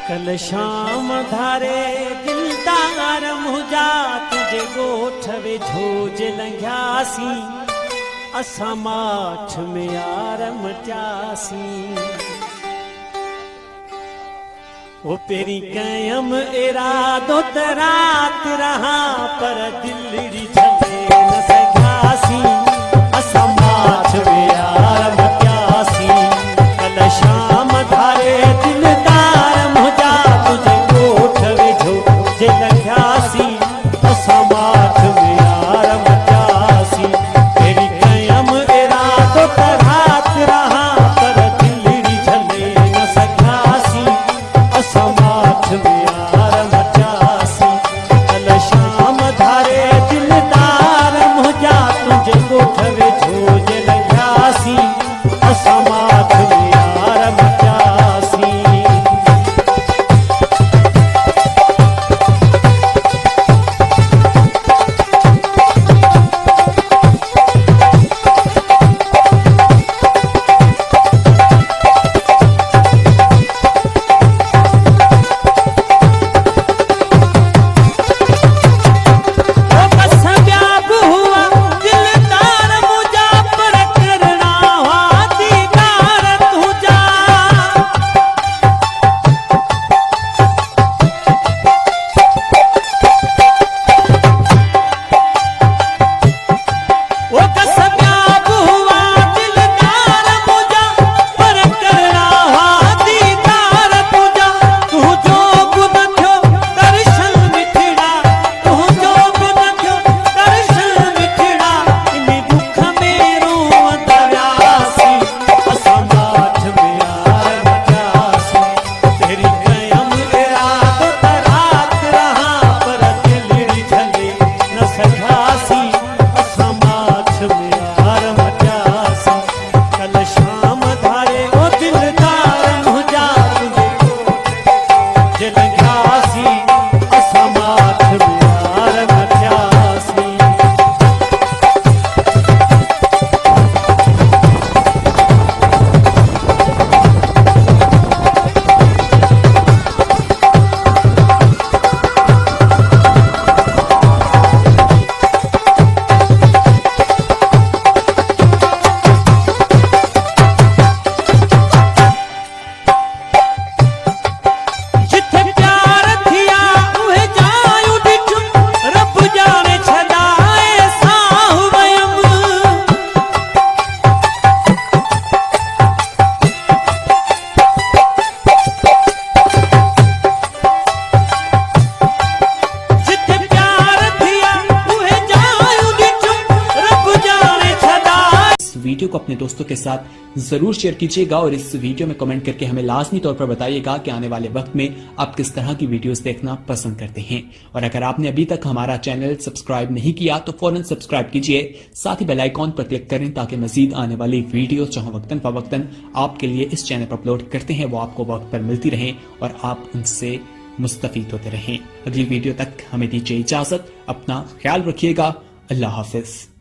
कल शाम धारे दिलदार मुझा तुझे गोठ वेझोज लंघ्यासी असां माठ में यार मटियासी वो पेरी कयम इरादो त रात रहा पर दिलड़ी झले न सघासी असां माठ में यार मटियासी कल शाम धारे दिलदार मुझा तुझे गोठ वेझोज लंघ्यासी असां माठ में यार मटियासी पेरी कयम इरादो त रात रहा पर दिलड़ी झले न सघासी असां माठ में यार मटियासी कल शाम धारे दिलदार मुझा तुझे गोठ वेझोज लंघ्यासी असां माठ में यार मटियासी वीडियो को अपने दोस्तों के साथ जरूर शेयर कीजिएगा और इस वीडियो में कमेंट करके हमें लाजमी तौर पर बताइएगा कि आने वाले वक्त में आप किस तरह की वीडियोस देखना पसंद करते हैं। और अगर आपने अभी तक हमारा चैनल सब्सक्राइब नहीं किया तो फौरन सब्सक्राइब कीजिए, साथ ही बेल आइकॉन पर क्लिक करें ताकि मजीद आने वाली वीडियो जो वक्तन फवक्तन आपके लिए इस चैनल पर अपलोड करते हैं वो आपको वक्त पर मिलती रहे और आप उनसे मुस्तफीद होते रहें। अगली वीडियो तक हमें दीजिए इजाजत, अपना ख्याल रखिएगा। अल्लाह हाफिज।